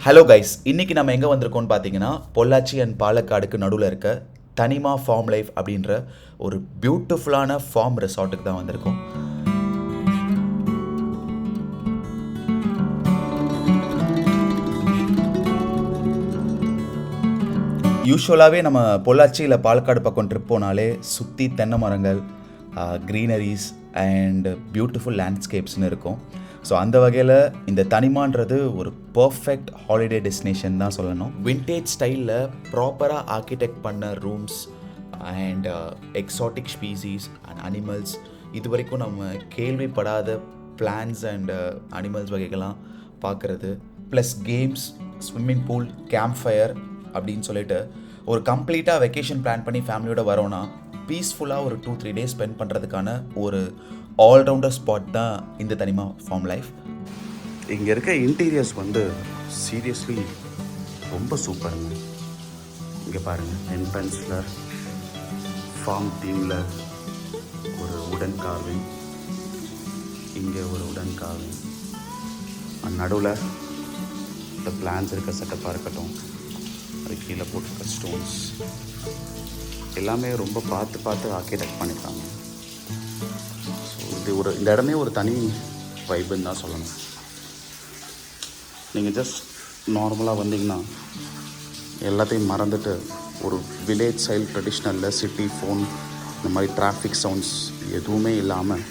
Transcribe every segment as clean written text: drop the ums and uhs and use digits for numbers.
Hello guys, இன்றைக்கி நம்ம எங்கே வந்திருக்கோம்னு பார்த்தீங்கன்னா பொள்ளாச்சி அண்ட் பாலக்காடுக்கு நடுவில் இருக்க தனிமா ஃபார்ம் லைஃப் அப்படின்ற ஒரு பியூட்டிஃபுல்லான ஃபார்ம் ரெசார்ட்டுக்கு தான் வந்திருக்கோம். யூஸ்வலாகவே நம்ம பொள்ளாச்சி இல்லை பாலக்காடு பக்கம் ட்ரிப் போனாலே சுற்றி தென்னை மரங்கள், க்ரீனரிஸ் அண்ட் பியூட்டிஃபுல் லேண்ட்ஸ்கேப்ஸ்னு இருக்கும். ஸோ அந்த வகையில் இந்த தனிமான்றது ஒரு பர்ஃபெக்ட் ஹாலிடே டெஸ்டினேஷன் தான் சொல்லணும். விண்டேஜ் ஸ்டைலில் ப்ராப்பராக ஆர்கிடெக்ட் பண்ண rooms and exotic species and animals, இது வரைக்கும் நம்ம கேள்விப்படாத பிளான்ஸ் அண்ட் அனிமல்ஸ் வகைகள்லாம் பார்க்குறது, plus games, swimming pool, campfire அப்படின்னு சொல்லிட்டு ஒரு கம்ப்ளீட்டாக வெக்கேஷன் பிளான் பண்ணி ஃபேமிலியோட வரோன்னா பீஸ்ஃபுல்லாக ஒரு 2-3 டேஸ் ஸ்பெண்ட் பண்ணுறதுக்கான ஒரு ஆல்ரவுண்டர் ஸ்பாட் தான் இந்த தனிமா ஃபார்ம் லைஃப். இங்கே இருக்க இன்டீரியர்ஸ் சீரியஸ்லி ரொம்ப சூப்பருங்க. இங்கே பாருங்கள், என்ட்ரன்ஸில் ஃபார்ம் தீமில் ஒரு உடன் கார்விங், இங்கே ஒரு உடன் கார்விங், நடுவில் இந்த பிளான்ஸ் இருக்க செட்டப்பாக இருக்கட்டும், அது கீழே போட்டிருக்க ஸ்டோன்ஸ் எல்லாமே ரொம்ப பார்த்து ஆர்கிடெக்ட் பண்ணியிருக்காங்க. ஸோ இந்த இடமே ஒரு தனி வைப்புன்னு தான் சொல்லணும். நீங்கள் ஜஸ்ட் நார்மலாக வந்தீங்கன்னா எல்லாத்தையும் மறந்துட்டு ஒரு வில்லேஜ் ஸ்டைல் ட்ரெடிஷ்னலில் சிட்டி ஃபோன் இந்த மாதிரி டிராஃபிக் சவுண்ட்ஸ் எதுவுமே இல்லாமல்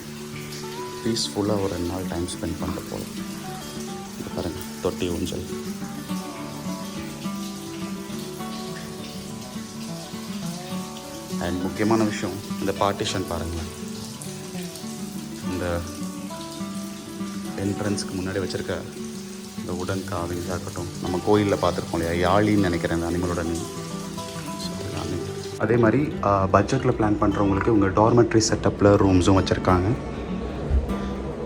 பீஸ்ஃபுல்லாக ஒரு 2 நாள் டைம் ஸ்பெண்ட் பண்ணுற போல. இது பாருங்கள், தொட்டி ஊஞ்சல், அண்ட் முக்கியமான விஷயம் இந்த பார்ட்டிஷன் பாருங்கள். இந்த என்ட்ரன்ஸ்க்கு முன்னாடி வச்சுருக்க இந்த உடன் காவிங்ஸாக இருக்கட்டும், நம்ம கோயிலில் பார்த்துருக்கோம் இல்லையா, யாழின்னு நினைக்கிறேன் அந்த அனிமலோட நேம். அதே மாதிரி பட்ஜெட்டில் பிளான் பண்ணுறவங்களுக்கு உங்கள் டார்மெட்ரி செட்டப்பில் ரூம்ஸும் வச்சுருக்காங்க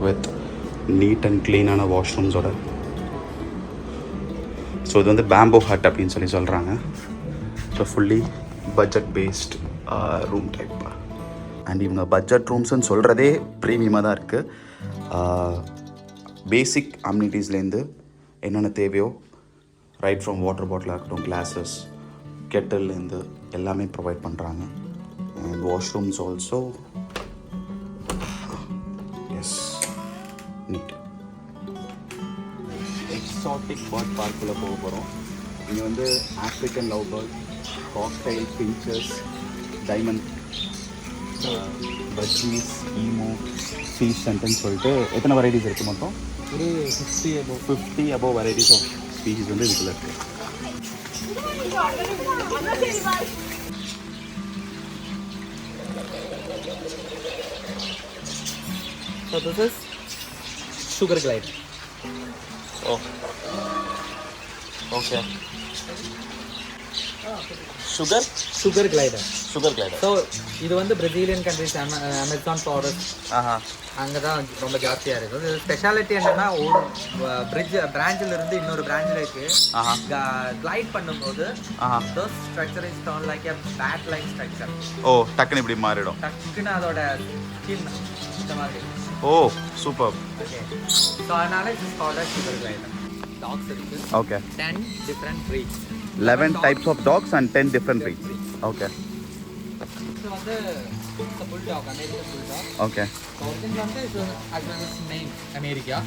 வித் நீட் அண்ட் க்ளீனான வாஷ்ரூம்ஸோட. ஸோ இது வந்து பேம்போ ஹட் அப்படின்னு சொல்கிறாங்க. So fully budget based room type. And இவங்க பட்ஜெட் ரூம்ஸ்ன்னு சொல்கிறதே ப்ரீமியமாக தான் இருக்குது. பேசிக் அம்யூனிட்டிஸ்லேருந்து என்னென்ன தேவையோ, ரைட் ஃப்ரம் வாட்டர் பாட்டிலாக இருக்கட்டும், கிளாஸஸ், கெட்டில்லேருந்து எல்லாமே ப்ரொவைட் பண்ணுறாங்க. And washrooms also as need. Exotic bird பார்க்குள்ளே போக போகிறோம். இங்கே வந்து African love bird, cockatiel, finches, diamond, budgies, emu, ஃபீஸ் சென்டன்னு சொல்லிட்டு எத்தனை வெரைட்டிஸ் இருக்குது மொத்தம்? ஒரு 50 above வெரைட்டிஸ் ஆஃப் ஸ்பீஷீஸ் வந்து இதுக்குள்ள இருக்குது. So this is sugar glide. Oh. Okay. Sugar glider. So இது வந்து பிரேசிலியன் கண்ட்ரிஸ் அமேசான் ஃபாரஸ்ட் அங்கே தான் ரொம்ப ஜாஸ்தியாக இருக்குது. இது ஸ்பெஷாலிட்டி என்னன்னா, ஒரு பிரான்ச்சில் இருந்து இன்னொரு பிரான்ச்சிலுக்கு கிளைட் பண்ணும்போது structure is turn like a bat like structure. Oh, டக்குன்னு இப்படி மாறிடும். டக்குன்னு அதோட ஸ்கின் இந்த மாதிரி. Oh, super. ஓகே, ஸோ அதனால it's called as sugar glider. Dogs இருக்கு. Okay. 10 different breeds. 11 types of dogs and 10 different breeds. Okay. So வந்து the bulldog, American bulldog. Okay. So origin வந்து is as well as name America.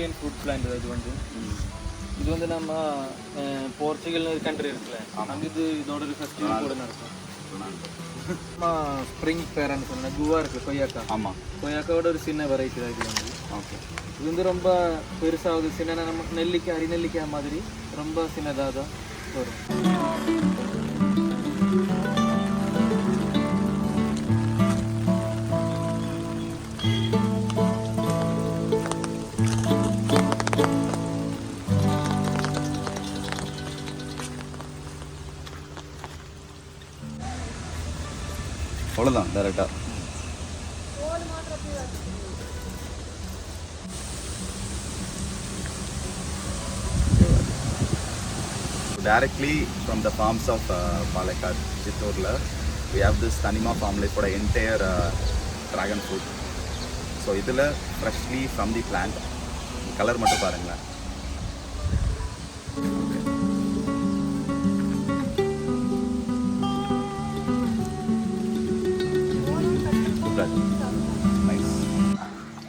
Peruvian fruit plant இது வந்து நம்ம போர்ச்சுகல்னு ஒரு country இருக்குல்ல அங்கே இதோட ஒரு ஃபெஸ்டிவல் கூட நடக்கும். ஸ்ப்ரிங் பேரன்னு சொன்னேன் குவா இருக்குது கொய்யாக்கா. ஆமாம், கொய்யாக்காவோட ஒரு சின்ன வெரைட்டி தான் இது வந்து. ஓகே. இது வந்து ரொம்ப பெருசாகுது, சின்ன நம்ம நெல்லிக்காய் அரிநெல்லிக்காய் மாதிரி ரொம்ப சின்னதாக தான் வரும். அவ்வளோதான் டேரெக்டாக. Directly from the farms of Palakkad, Chittorla, we have this THANIMA farm life for the entire dragon fruit. So idhula freshly from the plant. Color மட்டும் பாருங்களேன்.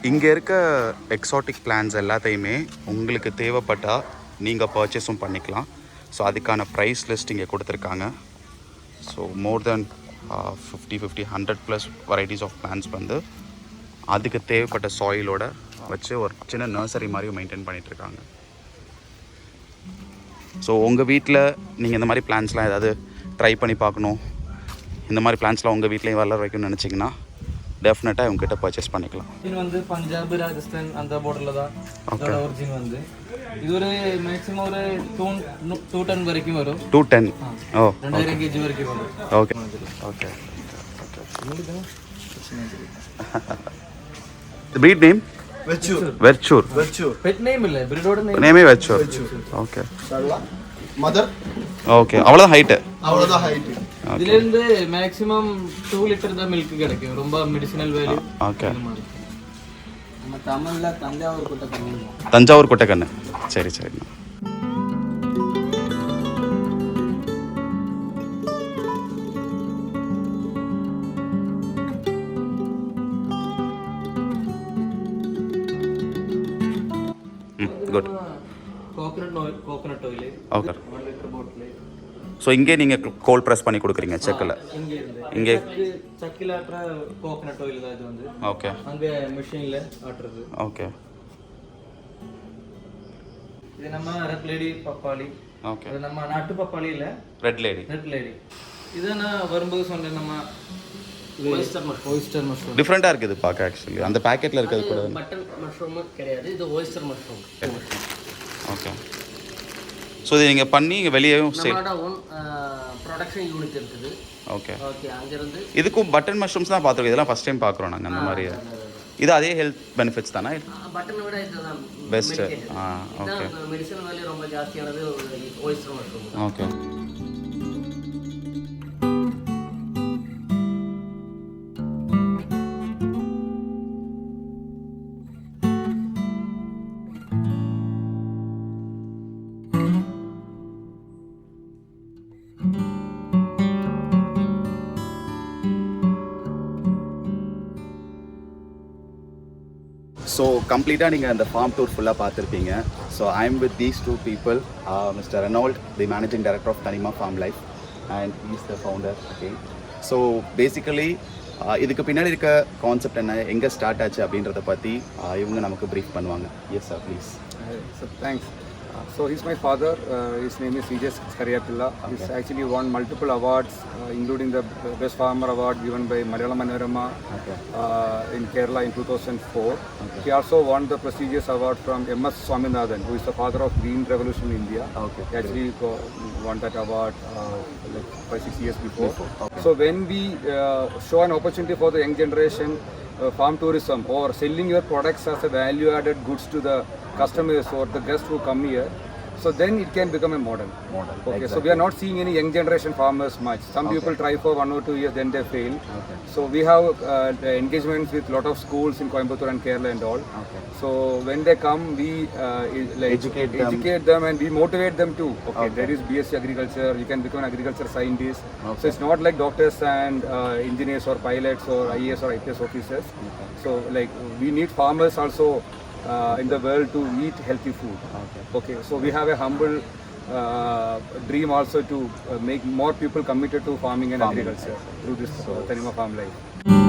இங்கே இருக்க எக்ஸாட்டிக் பிளான்ஸ் எல்லாத்தையுமே உங்களுக்கு தேவைப்பட்டால் நீங்கள் பர்ச்சேஸும் பண்ணிக்கலாம். ஸோ அதுக்கான ப்ரைஸ் லிஸ்ட் இங்கே கொடுத்துருக்காங்க. So more than 50-100+ varieties of plans வந்து அதுக்கு தேவைப்பட்ட சாயிலோட வச்சு ஒரு சின்ன நர்சரி மாதிரி மெயின்டைன் பண்ணிகிட்ருக்காங்க. ஸோ உங்கள் வீட்டில் நீங்கள் இந்த மாதிரி பிளான்ஸ்லாம் ஏதாவது ட்ரை பண்ணி பார்க்கணும், இந்த மாதிரி பிளான்ஸ்லாம் உங்கள் வீட்லேயும் வளர வைக்கணும்னு நினச்சிங்கன்னா டெஃபினட்டாக இவங்ககிட்ட பர்ச்சேஸ் பண்ணிக்கலாம். இது வந்து பஞ்சாப் ராஜஸ்தான் அந்த பார்டரில் தான் இதோட ஒரிஜின் வந்து. இது ஒரு மேக்ஸிமம் ஒரு 2 டன் வரைக்கும் வரும். 210. ஓ, 2000 kg வரைக்கும் வரும். Okay okay. The breed name? Verchur. Pet name இல்லை, பிரீடோட நேமே Verchur. ஓகே. மதர். ஓகே, அவ்வளோதான் ஹைட்டு. அவ்வளோதான் ஹைட்டு. இதுலேருந்து மேக்ஸிமம் 2 லிட்டர் தான் மில்க் கிடைக்கும். ரொம்ப மெடிசினல் வேல்யூ. ஓகே. நம்ம தமிழில் தஞ்சாவூர் குட்டக்கண்ணு. தஞ்சாவூர் குட்டக்கண்ணு. சரி சரி. Good. Coconut oil. Okay. 1 litre bottle. So இங்கே நீங்கள் கோல்ட் ப்ரெஸ் பண்ணி கொடுக்குறீங்க செக்கில்? இங்கே சக்கில் ஆட்டுற கோகனட் ஆயில் தான் இது வந்து. ஓகே. அங்கே மிஷினில் ஆட்டுறது. ஓகே. இது நம்ம ரெட் லேடி பப்பாளி. ஓகே. இது நம்ம நாட்டு பப்பாளி இல்லை, ரெட் லேடி. இதை நான் வரும்போது சொன்னேன் நம்ம oyster mushroom. டிஃப்ரெண்ட்டாக இருக்குது பார்க்க. ஆக்சுவலி அந்த பேக்கெட்டில் இருக்கிறது கூட பட்டன் மஷ்ரூம் கிடையாது, இது oyster mushroom. ஓகே. ஸோ இது நீங்கள் பண்ணி இங்கே வெளியேவும் நம்மளோட ஓன் ப்ரொடக்ஷன் யூனிட் இருக்குது. ஓகே. ஓகே, அங்கேருந்து இதுக்கும் பட்டன் மஷ்ரூம்ஸ் தான் பார்த்துருக்கோம். இதெல்லாம் ஃபஸ்ட் டைம் பார்க்குறோம் நாங்கள் அந்த மாதிரி. இது அதே ஹெல்த் பெனிஃபிட்ஸ் தானே? பட்டனை விட இதுதான் பெஸ்ட்டு. ஓகே. மெடிசன் வேல்யூ ரொம்ப ஜாஸ்தியானது oyster mushroom. ஓகே. ஸோ கம்ப்ளீட்டாக நீங்கள் அந்த ஃபார்ம் டூர் ஃபுல்லாக பார்த்துருப்பீங்க. So I am with these 2 people, mister Renold, the managing director of THANIMA farm life, and he's the founder. Okay. So basically இதுக்கு பின்னாடி இருக்க கான்செப்ட் என்ன, எங்கே ஸ்டார்ட் ஆச்சு அப்படின்றத பற்றி இவங்க நமக்கு ப்ரீஃப் பண்ணுவாங்க. Yes sir, please. So thanks. So he's my father. His name is CJ Kariyapilla. He's actually won multiple awards, including the Best Farmer Award given by Malayalam Manorama in Kerala in 2004. He also won the prestigious award from M.S. Swaminathan, who is the father of Green Revolution in India. He actually won that award like 5-6 years before. So when we show an opportunity for the young generation, farm tourism or selling your products as a value-added goods to the customers or the guests who come here, so then it can become a model. Okay, exactly. So we are not seeing any young generation farmers much. Some people try for 1 or 2 years, then they fail. So we have engagements with lot of schools in Coimbatore and Kerala and all. So when they come, we educate them and we motivate them too. There is BSc agriculture, you can become an agriculture scientist. So it's not like doctors and engineers or pilots or IAS or IPS officers. So like we need farmers also in the world to eat healthy food. Okay. So we have a humble dream also to make more people committed to farming and agriculture through this THANIMA farm life.